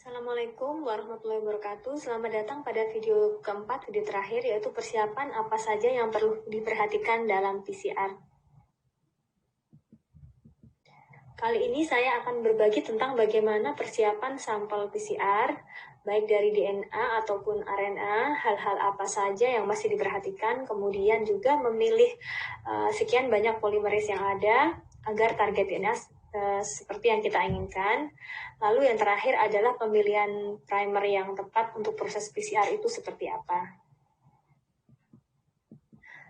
Assalamualaikum warahmatullahi wabarakatuh. Selamat datang pada video keempat, video terakhir, yaitu persiapan apa saja yang perlu diperhatikan dalam PCR. Kali ini saya akan berbagi tentang bagaimana persiapan sampel PCR, baik dari DNA ataupun RNA, hal-hal apa saja yang masih diperhatikan, kemudian juga memilih sekian banyak polimeris yang ada agar target DNA seperti yang kita inginkan. Lalu yang terakhir adalah pemilihan primer yang tepat untuk proses PCR itu seperti apa.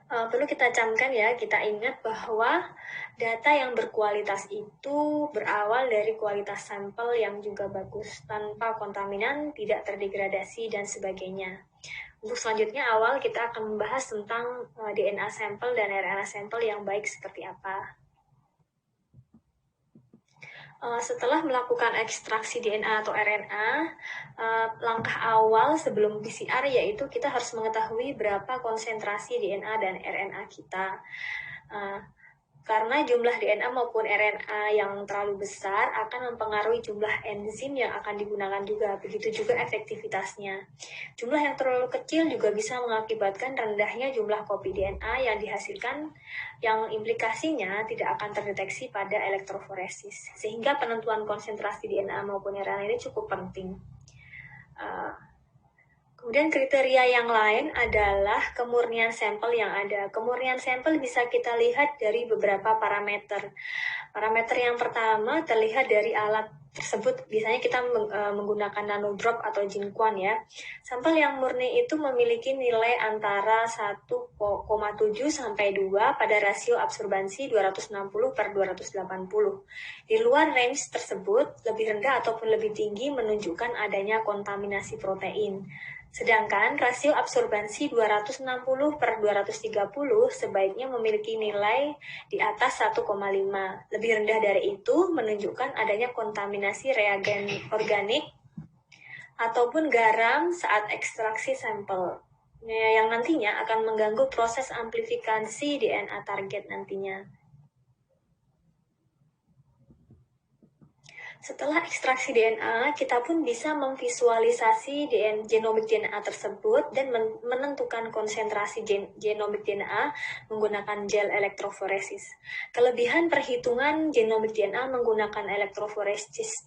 Perlu kita camkan ya, kita ingat bahwa data yang berkualitas itu berawal dari kualitas sampel yang juga bagus, tanpa kontaminan, tidak terdegradasi, dan sebagainya. Untuk selanjutnya awal kita akan membahas tentang DNA sampel dan RNA sampel yang baik seperti apa. Setelah melakukan ekstraksi DNA atau RNA, langkah awal sebelum PCR yaitu kita harus mengetahui berapa konsentrasi DNA dan RNA kita. Karena jumlah DNA maupun RNA yang terlalu besar akan mempengaruhi jumlah enzim yang akan digunakan juga, begitu juga efektivitasnya. Jumlah yang terlalu kecil juga bisa mengakibatkan rendahnya jumlah kopi DNA yang dihasilkan, yang implikasinya tidak akan terdeteksi pada elektroforesis, sehingga penentuan konsentrasi DNA maupun RNA ini cukup penting. Kemudian kriteria yang lain adalah kemurnian sampel yang ada. Kemurnian sampel bisa kita lihat dari beberapa parameter. Parameter yang pertama terlihat dari alat tersebut. Biasanya kita menggunakan nanodrop atau Jinquan ya. Sampel yang murni itu memiliki nilai antara 1,7 sampai 2 pada rasio absorbansi 260/280. Di luar range tersebut, lebih rendah ataupun lebih tinggi menunjukkan adanya kontaminasi protein. Sedangkan rasio absorbansi 260/230 sebaiknya memiliki nilai di atas 1,5. Lebih rendah dari itu menunjukkan adanya kontaminasi reagen organik ataupun garam saat ekstraksi sampel, yang nantinya akan mengganggu proses amplifikasi DNA target nantinya. Setelah ekstraksi DNA, kita pun bisa memvisualisasi genomik DNA tersebut dan menentukan konsentrasi genomik DNA menggunakan gel elektroforesis. Kelebihan perhitungan genomik DNA menggunakan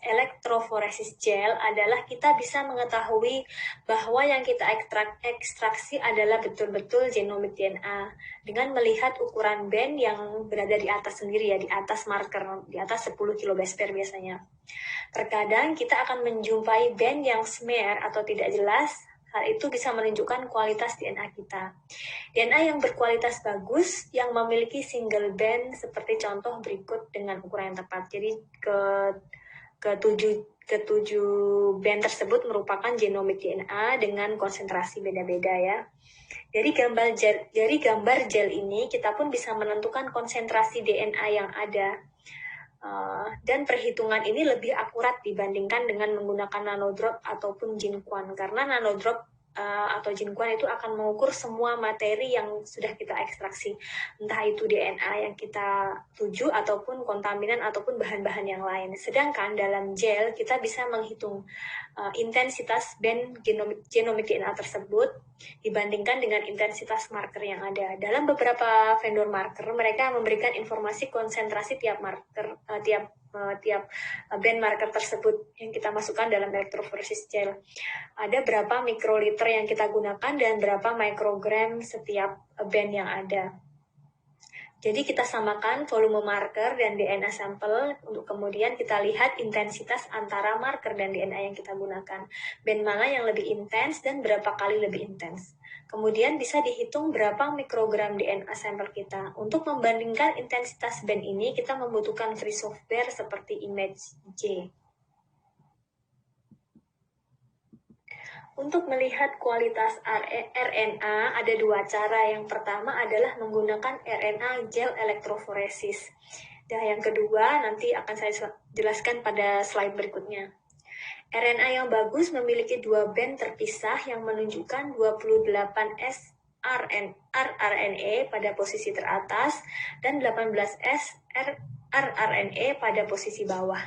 elektroforesis gel adalah kita bisa mengetahui bahwa yang kita ekstraksi adalah betul-betul genomik DNA dengan melihat ukuran band yang berada di atas sendiri ya, di atas marker, di atas 10 kilobase pair biasanya. Terkadang kita akan menjumpai band yang smear atau tidak jelas. Hal itu bisa menunjukkan kualitas DNA kita. DNA yang berkualitas bagus, yang memiliki single band seperti contoh berikut dengan ukuran yang tepat. Jadi ketujuh band tersebut merupakan genomik DNA dengan konsentrasi beda-beda ya. Dari gambar gel ini kita pun bisa menentukan konsentrasi DNA yang ada. Dan perhitungan ini lebih akurat dibandingkan dengan menggunakan nanodrop ataupun Jinquan, karena nanodrop atau Jinquan itu akan mengukur semua materi yang sudah kita ekstraksi, entah itu DNA yang kita tuju ataupun kontaminan ataupun bahan-bahan yang lain. Sedangkan dalam gel kita bisa menghitung intensitas band genomik DNA tersebut dibandingkan dengan intensitas marker yang ada. Dalam beberapa vendor marker, mereka memberikan informasi konsentrasi tiap marker, tiap band marker tersebut yang kita masukkan dalam elektroforesis gel. Ada berapa mikroliter yang kita gunakan dan berapa mikrogram setiap band yang ada. Jadi kita samakan volume marker dan DNA sampel untuk kemudian kita lihat intensitas antara marker dan DNA yang kita gunakan. Band mana yang lebih intens dan berapa kali lebih intens. Kemudian bisa dihitung berapa mikrogram DNA sampel kita. Untuk membandingkan intensitas band ini, kita membutuhkan free software seperti ImageJ. Untuk melihat kualitas RNA ada dua cara. Yang pertama adalah menggunakan RNA gel elektroforesis. Dan yang kedua nanti akan saya jelaskan pada slide berikutnya. RNA yang bagus memiliki dua band terpisah yang menunjukkan 28S rRNA pada posisi teratas dan 18S rRNA pada posisi bawah.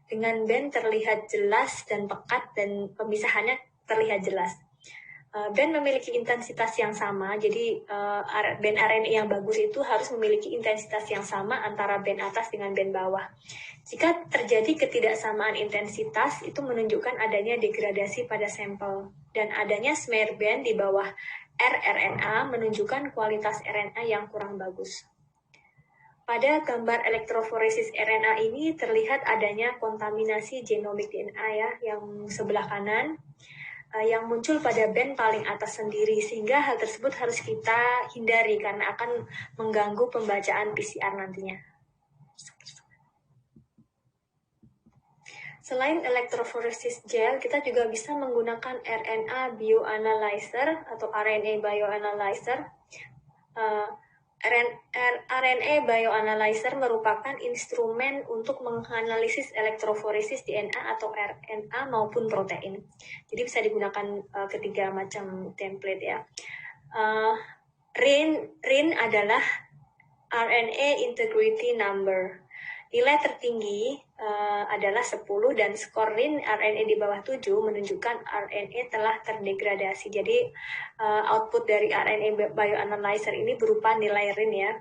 dengan band terlihat jelas dan pekat dan pemisahannya terlihat jelas. Band memiliki intensitas yang sama, jadi band RNA yang bagus itu harus memiliki intensitas yang sama antara band atas dengan band bawah. Jika terjadi ketidaksamaan intensitas, itu menunjukkan adanya degradasi pada sampel, dan adanya smear band di bawah rRNA menunjukkan kualitas RNA yang kurang bagus. Pada gambar elektroforesis RNA ini terlihat adanya kontaminasi genomik DNA ya, yang sebelah kanan, yang muncul pada band paling atas sendiri, sehingga hal tersebut harus kita hindari karena akan mengganggu pembacaan PCR nantinya. Selain elektroforesis gel, kita juga bisa menggunakan RNA bioanalyzer atau RNA bioanalyzer. RNA bioanalyzer merupakan instrumen untuk menganalisis elektroforesis DNA atau RNA maupun protein. Jadi bisa digunakan ketiga macam template ya. RIN adalah RNA integrity number. Nilai tertinggi adalah 10 dan skor RIN RNA di bawah 7 menunjukkan RNA telah terdegradasi. Jadi output dari RNA bioanalyzer ini berupa nilai RIN ya.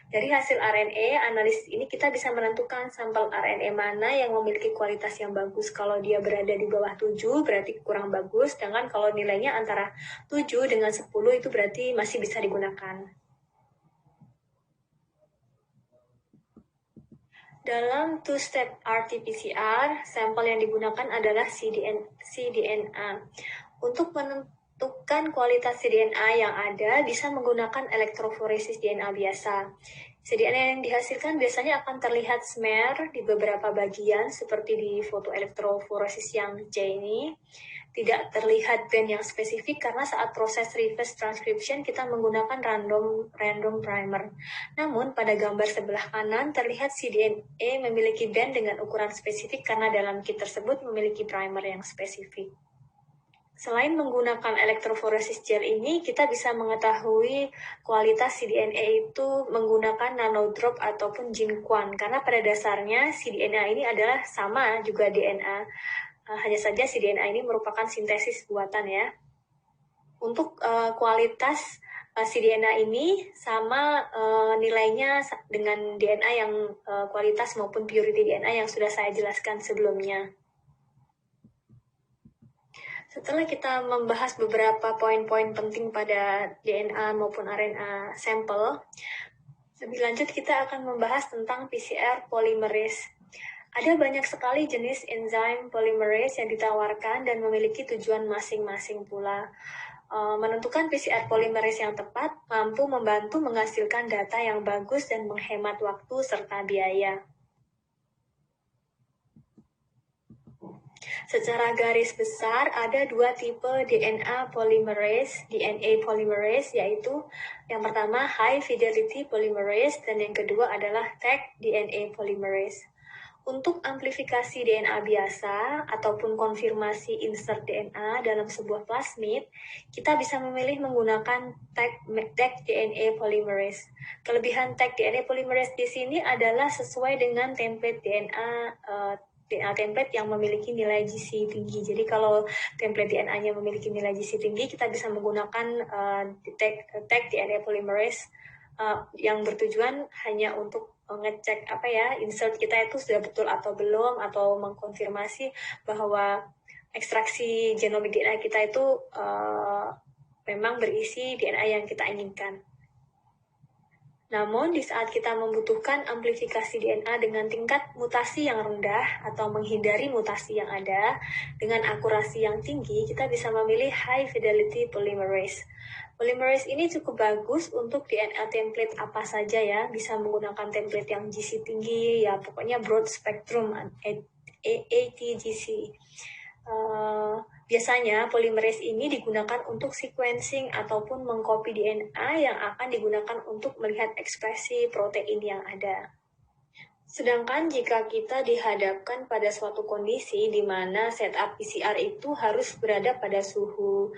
Dari hasil RNA analisis ini kita bisa menentukan sampel RNA mana yang memiliki kualitas yang bagus. Kalau dia berada di bawah 7 berarti kurang bagus, sedangkan kalau nilainya antara 7 dengan 10 itu berarti masih bisa digunakan. Dalam two-step RT-PCR, sampel yang digunakan adalah cDNA. Untuk menentukan kualitas cDNA yang ada, bisa menggunakan elektroforesis DNA biasa. cDNA yang dihasilkan biasanya akan terlihat smear di beberapa bagian, seperti di foto elektroforesis yang C ini. Tidak terlihat band yang spesifik karena saat proses reverse transcription kita menggunakan random primer. Namun pada gambar sebelah kanan terlihat cDNA memiliki band dengan ukuran spesifik karena dalam kit tersebut memiliki primer yang spesifik. Selain menggunakan elektroforesis gel ini, kita bisa mengetahui kualitas cDNA itu menggunakan nanodrop ataupun Jinquan, karena pada dasarnya cDNA ini adalah sama juga DNA. Hanya saja cDNA ini merupakan sintesis buatan ya. Untuk kualitas cDNA ini sama nilainya dengan DNA yang kualitas maupun purity DNA yang sudah saya jelaskan sebelumnya. Setelah kita membahas beberapa poin-poin penting pada DNA maupun RNA sampel, lebih lanjut kita akan membahas tentang PCR polymerase. Ada banyak sekali jenis enzim polymerase yang ditawarkan dan memiliki tujuan masing-masing pula. Menentukan PCR polymerase yang tepat mampu membantu menghasilkan data yang bagus dan menghemat waktu serta biaya. Secara garis besar, ada dua tipe DNA polymerase, yaitu yang pertama high fidelity polymerase dan yang kedua adalah tag DNA polymerase. Untuk amplifikasi DNA biasa ataupun konfirmasi insert DNA dalam sebuah plasmid, kita bisa memilih menggunakan tag DNA polymerase. Kelebihan tag DNA polymerase di sini adalah sesuai dengan template DNA template yang memiliki nilai GC tinggi. Jadi kalau template DNA-nya memiliki nilai GC tinggi, kita bisa menggunakan tag DNA polymerase yang bertujuan hanya untuk ngecek insert kita itu sudah betul atau belum, atau mengkonfirmasi bahwa ekstraksi genomik DNA kita itu memang berisi DNA yang kita inginkan. Namun, di saat kita membutuhkan amplifikasi DNA dengan tingkat mutasi yang rendah atau menghindari mutasi yang ada dengan akurasi yang tinggi, kita bisa memilih high fidelity polymerase. Polymerase ini cukup bagus untuk DNA template apa saja ya, bisa menggunakan template yang GC tinggi, ya pokoknya broad spectrum ATGC. Biasanya polymerase ini digunakan untuk sequencing ataupun mengcopy DNA yang akan digunakan untuk melihat ekspresi protein yang ada. Sedangkan jika kita dihadapkan pada suatu kondisi di mana setup PCR itu harus berada pada suhu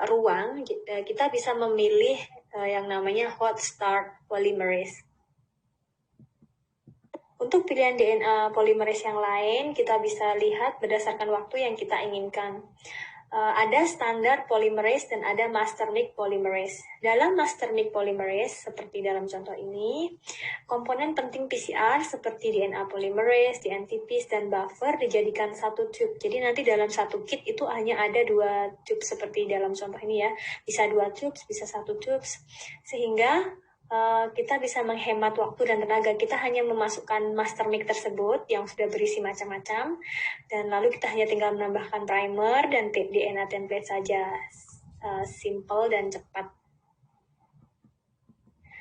ruang, kita bisa memilih yang namanya hot start polymerase. Untuk pilihan DNA polimerase yang lain, kita bisa lihat berdasarkan waktu yang kita inginkan. Ada standar polymerase dan ada master nick polymerase. Dalam master nick polymerase, seperti dalam contoh ini, komponen penting PCR seperti DNA polymerase, DNTPase, dan buffer dijadikan satu tube. Jadi nanti dalam satu kit itu hanya ada 2 tube seperti dalam contoh ini ya. Bisa 2 tubes, bisa 1 tubes. Sehingga kita bisa menghemat waktu dan tenaga. Kita hanya memasukkan master nick tersebut yang sudah berisi macam-macam, dan lalu kita hanya tinggal menambahkan primer dan DNA template saja. Simple dan cepat.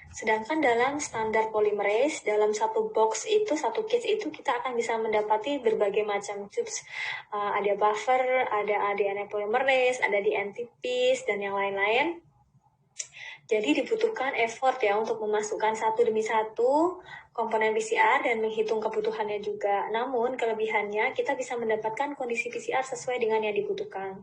Sedangkan dalam standar polymerase, dalam satu box itu, satu kit itu kita akan bisa mendapati berbagai macam tubes. Ada buffer, ada DNA polymerase, ada DNTPase, dan yang lain-lain. Jadi dibutuhkan effort ya untuk memasukkan satu demi satu komponen PCR dan menghitung kebutuhannya juga. Namun kelebihannya kita bisa mendapatkan kondisi PCR sesuai dengan yang dibutuhkan.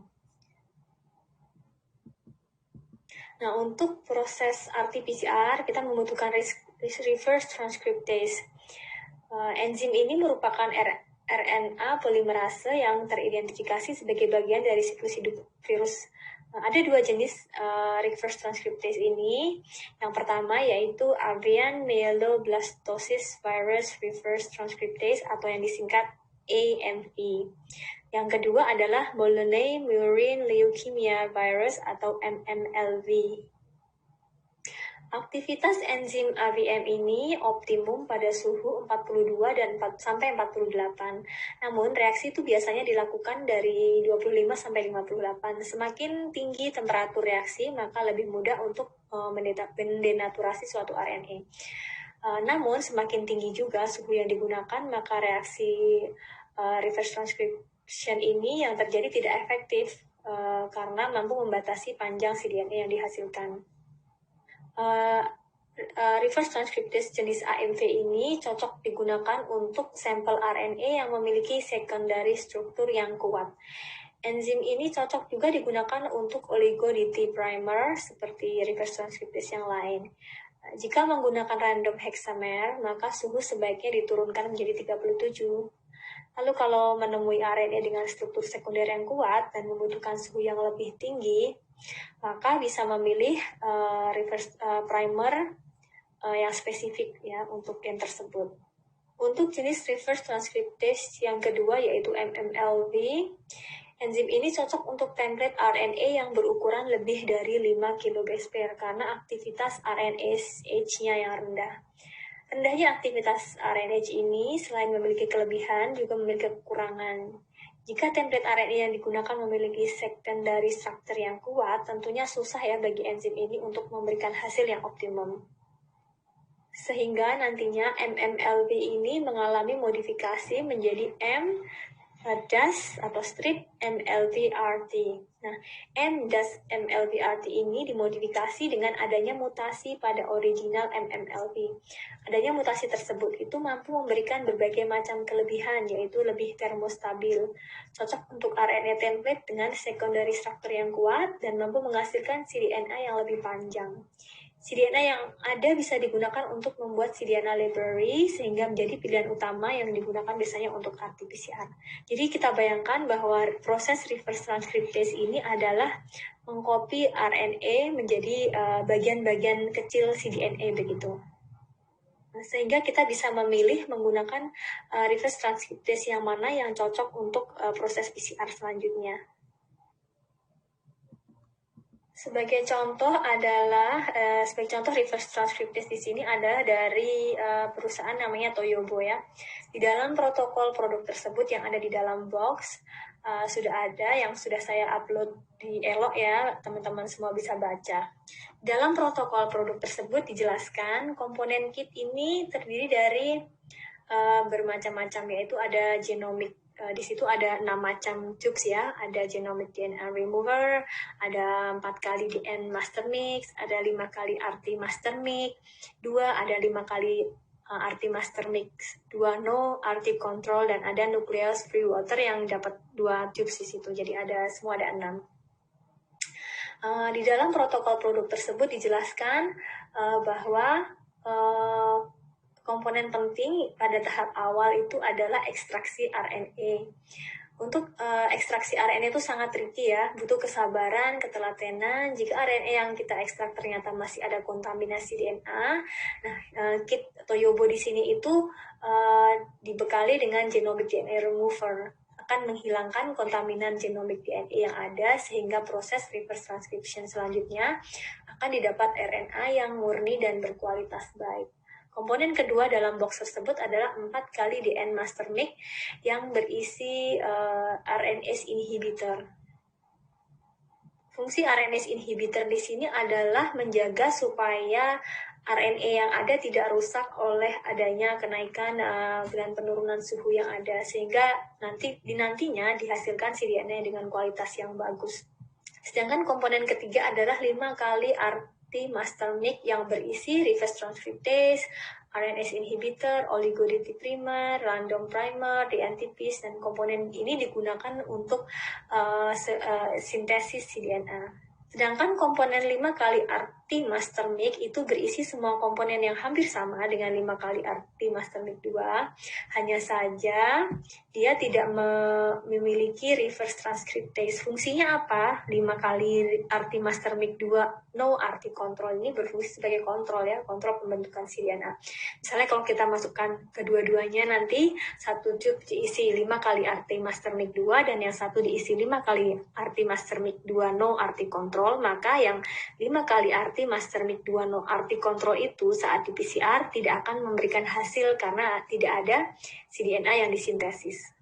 Nah, untuk proses RT-PCR kita membutuhkan reverse transcriptase. Enzim ini merupakan RNA polimerase yang teridentifikasi sebagai bagian dari siklus hidup virus. Ada 2 jenis reverse transcriptase ini. Yang pertama yaitu avian myeloblastosis virus reverse transcriptase atau yang disingkat AMV. Yang kedua adalah Moulleret murine leukemia virus atau MMLV. Aktivitas enzim AVM ini optimum pada suhu 42 dan sampai 48. Namun reaksi itu biasanya dilakukan dari 25 sampai 58. Semakin tinggi temperatur reaksi, maka lebih mudah untuk mendenaturasi suatu RNA. Namun semakin tinggi juga suhu yang digunakan, maka reaksi reverse transcription ini yang terjadi tidak efektif karena mampu membatasi panjang si DNA yang dihasilkan. Reverse transcriptase jenis AMV ini cocok digunakan untuk sampel RNA yang memiliki secondary struktur yang kuat. Enzim ini cocok juga digunakan untuk oligo DT primer seperti reverse transcriptase yang lain. Jika menggunakan random hexamer, maka suhu sebaiknya diturunkan menjadi 37. Lalu kalau menemui RNA dengan struktur sekunder yang kuat dan membutuhkan suhu yang lebih tinggi, maka bisa memilih reverse primer yang spesifik ya untuk gen tersebut. Untuk jenis reverse transcriptase yang kedua yaitu MMLV, enzim ini cocok untuk template RNA yang berukuran lebih dari 5 kbase pair karena aktivitas RNase-nya yang rendah. Rendahnya aktivitas RNase ini selain memiliki kelebihan juga memiliki kekurangan. Jika template RNA yang digunakan memiliki secondary structure yang kuat, tentunya susah ya bagi enzim ini untuk memberikan hasil yang optimum. Sehingga nantinya MMLV ini mengalami modifikasi menjadi MDAS atau strip MLV-RT. Nah, MDAS MLV-RT ini dimodifikasi dengan adanya mutasi pada original MMLV. Adanya mutasi tersebut itu mampu memberikan berbagai macam kelebihan, yaitu lebih termostabil, cocok untuk RNA template dengan secondary structure yang kuat, dan mampu menghasilkan cDNA yang lebih panjang. cDNA yang ada bisa digunakan untuk membuat cDNA library sehingga menjadi pilihan utama yang digunakan biasanya untuk RT-PCR. Jadi kita bayangkan bahwa proses reverse transcriptase ini adalah mengcopy RNA menjadi bagian-bagian kecil cDNA begitu. Sehingga kita bisa memilih menggunakan reverse transcriptase yang mana yang cocok untuk proses PCR selanjutnya. Sebagai contoh reverse transcriptase di sini ada dari perusahaan namanya Toyobo ya. Di dalam protokol produk tersebut yang ada di dalam box sudah ada yang sudah saya upload di Elok ya, teman-teman semua bisa baca. Dalam protokol produk tersebut dijelaskan komponen kit ini terdiri dari bermacam-macam, yaitu ada genomic. Di situ ada 6 macam tubes ya, ada genomic DNA remover, ada 4 kali DNA master mix, ada 5 kali RT master mix, 2 ada 5 kali RT master mix, 2 no RT control, dan ada nucleus free water yang dapat 2 tubes di situ. Jadi semua ada 6. Di dalam protokol produk tersebut dijelaskan bahwa komponen penting pada tahap awal itu adalah ekstraksi RNA. Untuk ekstraksi RNA itu sangat tricky ya, butuh kesabaran, ketelatenan. Jika RNA yang kita ekstrak ternyata masih ada kontaminasi DNA, nah kit atau Yobo di sini itu dibekali dengan genomic DNA remover, akan menghilangkan kontaminan genomic DNA yang ada sehingga proses reverse transcription selanjutnya akan didapat RNA yang murni dan berkualitas baik. Komponen kedua dalam box tersebut adalah 4 kali DN master mic yang berisi RNase inhibitor. Fungsi RNase inhibitor di sini adalah menjaga supaya RNA yang ada tidak rusak oleh adanya kenaikan dan penurunan suhu yang ada, sehingga nantinya dihasilkan cDNA dengan kualitas yang bagus. Sedangkan komponen ketiga adalah 5 kali RT master mic yang berisi reverse transcriptase, RNase inhibitor, oligodetrimer, random primer, DNTPase, dan komponen ini digunakan untuk sintesis cDNA. Sedangkan komponen 5 kali RT master mic itu berisi semua komponen yang hampir sama dengan 5 kali RT master mic 2. Hanya saja dia tidak memiliki reverse transcriptase. Fungsinya apa? 5 kali RT master mic 2 no RT control ini berfungsi sebagai kontrol ya, kontrol pembentukan cDNA. Misalnya kalau kita masukkan kedua-duanya nanti satu tube diisi 5 kali RT master mic 2 dan yang satu diisi 5 kali RT master mic 2 no RT control, maka yang 5 kali RT master mic 2 no RT control itu saat di PCR tidak akan memberikan hasil karena tidak ada cDNA yang disintesis.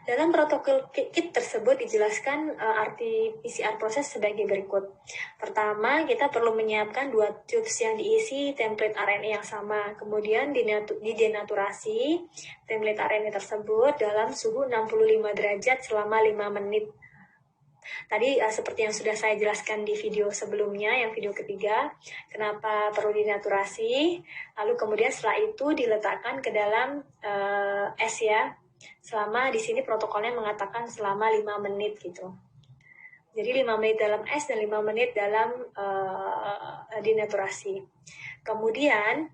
Dalam protokol kit tersebut dijelaskan arti PCR proses sebagai berikut. Pertama, kita perlu menyiapkan 2 tubes yang diisi template RNA yang sama. Kemudian didenaturasi template RNA tersebut dalam suhu 65 derajat selama 5 menit. Tadi seperti yang sudah saya jelaskan di video sebelumnya, yang video ketiga, kenapa perlu dinaturasi. Lalu kemudian setelah itu diletakkan ke dalam es ya. Selama di sini protokolnya mengatakan selama 5 menit gitu. Jadi 5 menit dalam es dan 5 menit dalam dinaturasi. Kemudian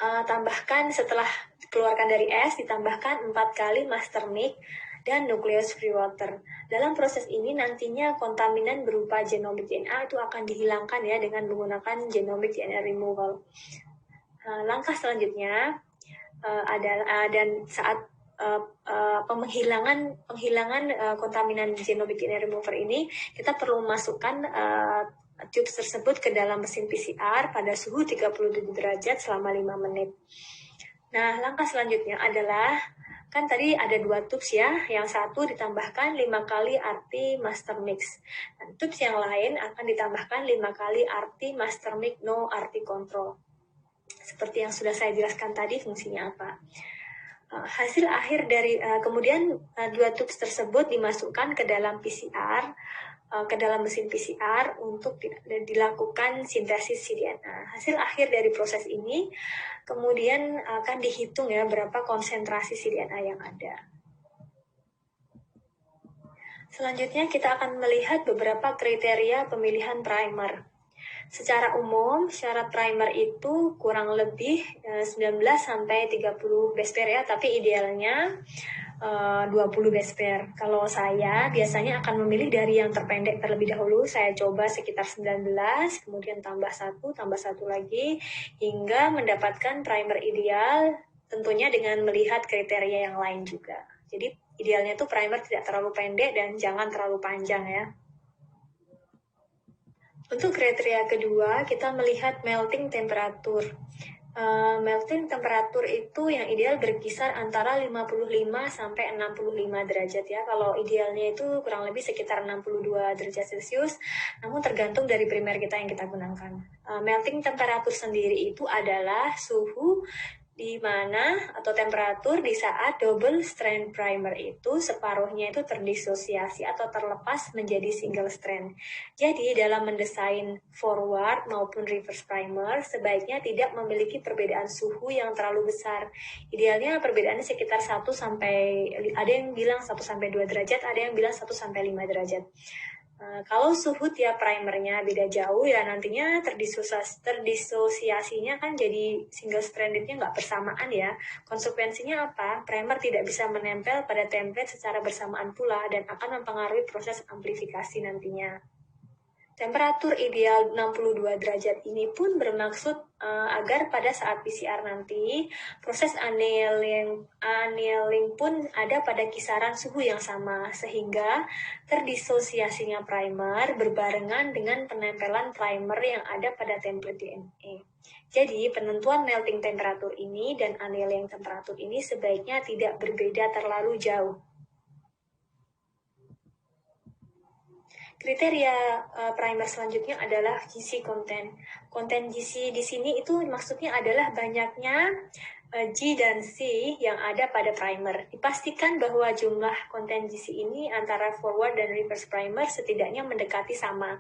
tambahkan setelah dikeluarkan dari es, ditambahkan 4 kali master mic dan nucleus free water. Dalam proses ini nantinya kontaminan berupa genomic DNA itu akan dihilangkan ya dengan menggunakan genomic DNA removal. Langkah selanjutnya adalah dan saat penghilangan kontaminan genomic DNA remover ini, kita perlu memasukkan tubes tersebut ke dalam mesin PCR pada suhu 37 derajat selama 5 menit. Nah, langkah selanjutnya adalah, kan tadi ada 2 tubes ya, yang satu ditambahkan 5 kali RT master mix. Dan tubes yang lain akan ditambahkan 5 kali RT master mix no RT control. Seperti yang sudah saya jelaskan tadi fungsinya apa. Hasil akhir dari kemudian 2 tubes tersebut dimasukkan ke dalam PCR, ke dalam mesin PCR untuk dilakukan sintesis cDNA. Hasil akhir dari proses ini kemudian akan dihitung ya berapa konsentrasi cDNA yang ada. Selanjutnya kita akan melihat beberapa kriteria pemilihan primer. Secara umum, syarat primer itu kurang lebih 19 sampai 30 base pair ya, tapi idealnya 20 base pair. Kalau saya biasanya akan memilih dari yang terpendek terlebih dahulu. Saya coba sekitar 19, kemudian tambah satu lagi, hingga mendapatkan primer ideal, tentunya dengan melihat kriteria yang lain juga. Jadi idealnya tuh primer tidak terlalu pendek dan jangan terlalu panjang ya. Untuk kriteria kedua, kita melihat melting temperatur. Melting temperatur itu yang ideal berkisar antara 55 sampai 65 derajat ya. Kalau idealnya itu kurang lebih sekitar 62 derajat Celcius, namun tergantung dari primer kita yang kita gunakan. Melting temperatur sendiri itu adalah suhu di mana atau temperatur di saat double strand primer itu separuhnya itu terdisosiasi atau terlepas menjadi single strand. Jadi dalam mendesain forward maupun reverse primer sebaiknya tidak memiliki perbedaan suhu yang terlalu besar. Idealnya perbedaannya sekitar 1 sampai, ada yang bilang 1 sampai 2 derajat, ada yang bilang 1 sampai 5 derajat. Kalau suhu tiap primernya beda jauh ya nantinya terdisosiasinya kan jadi single strandednya nggak bersamaan ya. Konsekuensinya apa? Primer tidak bisa menempel pada template secara bersamaan pula dan akan mempengaruhi proses amplifikasi nantinya. Temperatur ideal 62 derajat ini pun bermaksud agar pada saat PCR nanti proses annealing pun ada pada kisaran suhu yang sama sehingga terdisosiasinya primer berbarengan dengan penempelan primer yang ada pada template DNA. Jadi penentuan melting temperatur ini dan annealing temperatur ini sebaiknya tidak berbeda terlalu jauh. Kriteria primer selanjutnya adalah GC content. Konten GC di sini itu maksudnya adalah banyaknya G dan C yang ada pada primer. Dipastikan bahwa jumlah konten GC ini antara forward dan reverse primer setidaknya mendekati sama.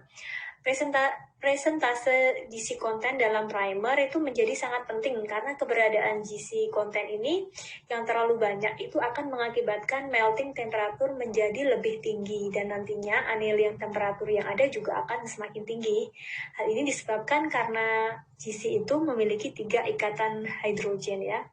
Presentase GC konten dalam primer itu menjadi sangat penting karena keberadaan GC konten ini yang terlalu banyak itu akan mengakibatkan melting temperatur menjadi lebih tinggi dan nantinya annealing temperatur yang ada juga akan semakin tinggi. Hal ini disebabkan karena GC itu memiliki 3 ikatan hidrogen ya.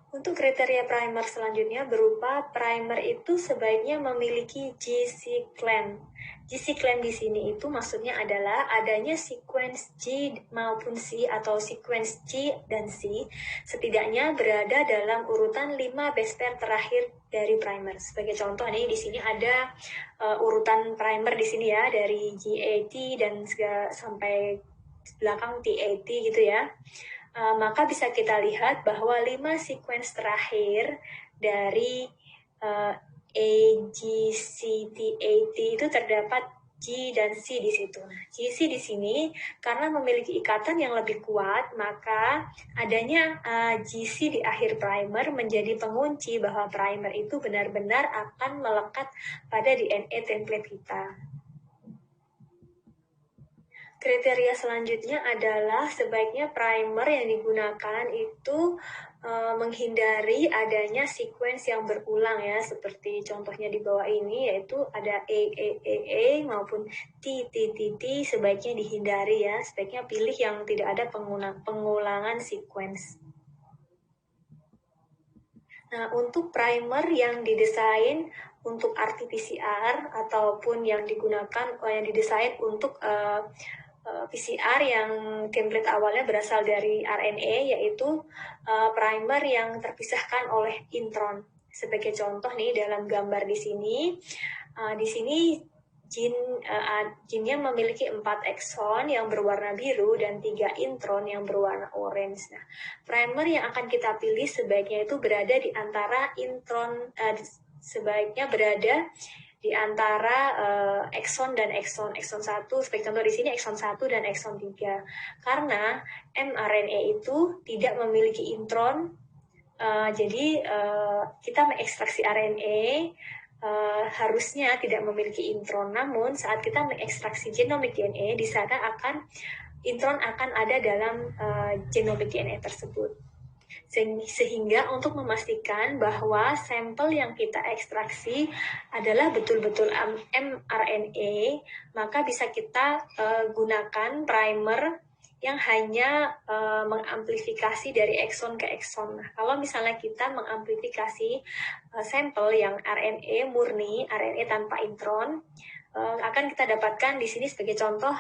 Untuk kriteria primer selanjutnya berupa primer itu sebaiknya memiliki G-cyclen. G-cyclen di sini itu maksudnya adalah adanya sequence G maupun C atau sequence G dan C setidaknya berada dalam urutan 5 base pair terakhir dari primer. Sebagai contoh nih di sini ada urutan primer di sini ya dari G80 dan sampai belakang T80 gitu ya. Maka bisa kita lihat bahwa 5 sequence terakhir dari AGCT80 itu terdapat G dan C di situ. Nah, GC di sini karena memiliki ikatan yang lebih kuat, maka adanya GC di akhir primer menjadi pengunci bahwa primer itu benar-benar akan melekat pada DNA template kita. Kriteria selanjutnya adalah sebaiknya primer yang digunakan itu menghindari adanya sequence yang berulang ya, seperti contohnya di bawah ini yaitu ada A maupun T sebaiknya dihindari ya, sebaiknya pilih yang tidak ada pengulangan sequence. Nah, untuk primer yang didesain untuk RT-PCR ataupun yang digunakan yang didesain untuk PCR yang template awalnya berasal dari RNA yaitu primer yang terpisahkan oleh intron. Sebagai contoh nih dalam gambar di sini gennya memiliki 4 ekson yang berwarna biru dan 3 intron yang berwarna orange. Nah, primer yang akan kita pilih sebaiknya itu berada di antara intron sebaiknya berada di antara ekson dan ekson 1, sebagai contoh di sini ekson 1 dan ekson 3. Karena mRNA itu tidak memiliki intron, jadi kita mengekstraksi RNA harusnya tidak memiliki intron. Namun saat kita mengekstraksi genomic DNA, di sana intron akan ada dalam genomic DNA tersebut. Sehingga untuk memastikan bahwa sampel yang kita ekstraksi adalah betul-betul mRNA, maka bisa kita gunakan primer yang hanya mengamplifikasi dari ekson ke ekson. Nah, kalau misalnya kita mengamplifikasi sampel yang RNA murni, RNA tanpa intron, akan kita dapatkan di sini sebagai contoh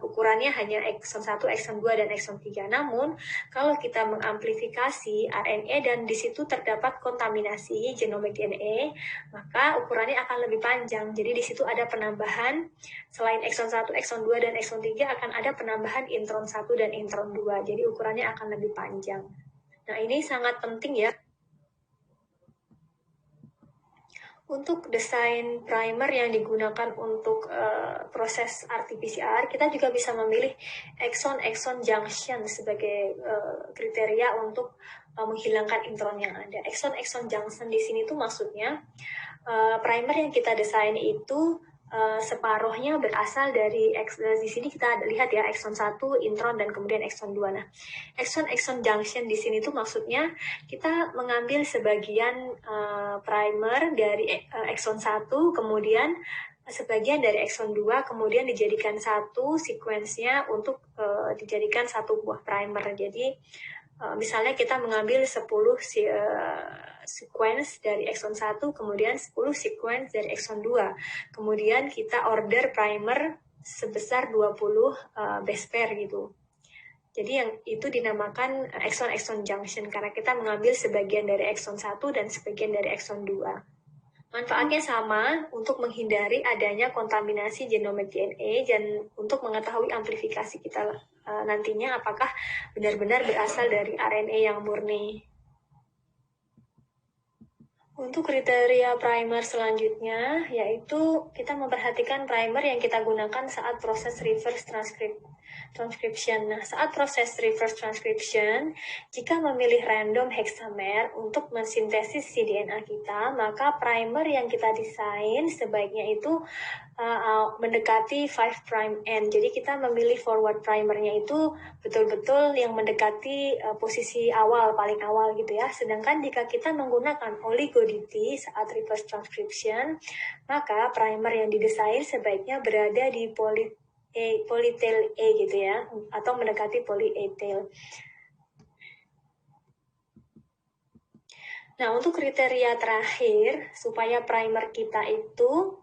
ukurannya hanya ekson 1, ekson 2, dan ekson 3. Namun, kalau kita mengamplifikasi RNA dan di situ terdapat kontaminasi genomic DNA, maka ukurannya akan lebih panjang. Jadi di situ ada penambahan, selain ekson 1, ekson 2, dan ekson 3 akan ada penambahan intron 1 dan intron 2. Jadi ukurannya akan lebih panjang. Nah, ini sangat penting ya. Untuk desain primer yang digunakan untuk proses RT-PCR, kita juga bisa memilih exon-exon junction sebagai kriteria untuk menghilangkan intron yang ada. Exon-exon junction di sini tuh maksudnya primer yang kita desain itu separuhnya berasal dari di sini kita lihat ya ekson 1, intron dan kemudian ekson 2. Nah, ekson junction di sini tuh maksudnya kita mengambil sebagian primer dari ekson 1, kemudian sebagian dari ekson 2, kemudian dijadikan satu sequence-nya untuk dijadikan satu buah primer. Jadi misalnya kita mengambil 10 sequence dari exon 1, kemudian 10 sequence dari exon 2. Kemudian kita order primer sebesar 20 base pair gitu. Jadi yang itu dinamakan exon-exon junction karena kita mengambil sebagian dari exon 1 dan sebagian dari exon 2. Manfaatnya sama untuk menghindari adanya kontaminasi genomic DNA dan untuk mengetahui amplifikasi kita nantinya apakah benar-benar berasal dari RNA yang murni. Untuk kriteria primer selanjutnya, yaitu kita memperhatikan primer yang kita gunakan saat proses reverse transcription. Nah, saat proses reverse transcription, jika memilih random hexamer untuk mensintesis cDNA kita, maka primer yang kita desain sebaiknya itu mendekati 5' end. Jadi kita memilih forward primernya itu betul-betul yang mendekati posisi awal, paling awal gitu ya. Sedangkan jika kita menggunakan oligo-DT saat reverse transcription, maka primer yang didesain sebaiknya berada di polytail A gitu ya, atau mendekati poly-A tail. Nah, untuk kriteria terakhir, supaya primer kita itu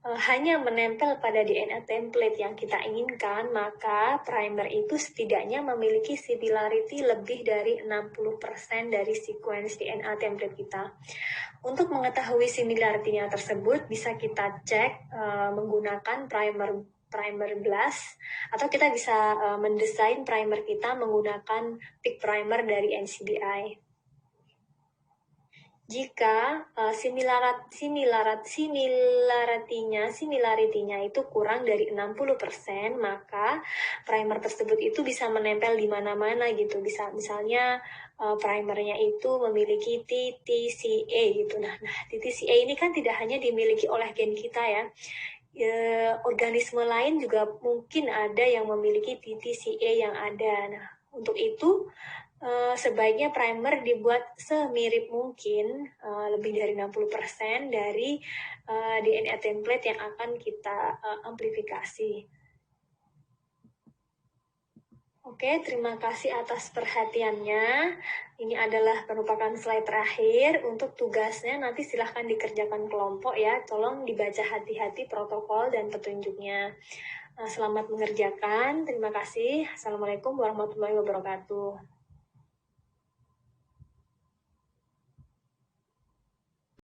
hanya menempel pada DNA template yang kita inginkan, maka primer itu setidaknya memiliki similarity lebih dari 60% dari sequence DNA template kita. Untuk mengetahui similarity-nya tersebut, bisa kita cek menggunakan primer blast, atau kita bisa mendesain primer kita menggunakan peak primer dari NCBI. Jika similarity-nya itu kurang dari 60%, maka primer tersebut itu bisa menempel di mana-mana gitu. Bisa misalnya primernya itu memiliki TTCA gitu. Nah, TTCA ini kan tidak hanya dimiliki oleh gen kita ya. Organisme lain juga mungkin ada yang memiliki TTCA yang ada. Nah, untuk itu sebaiknya primer dibuat semirip mungkin, lebih dari 60% dari DNA template yang akan kita amplifikasi. Oke, terima kasih atas perhatiannya. Ini adalah merupakan slide terakhir. Untuk tugasnya nanti silahkan dikerjakan kelompok ya. Tolong dibaca hati-hati protokol dan petunjuknya. Selamat mengerjakan. Terima kasih. Assalamualaikum warahmatullahi wabarakatuh.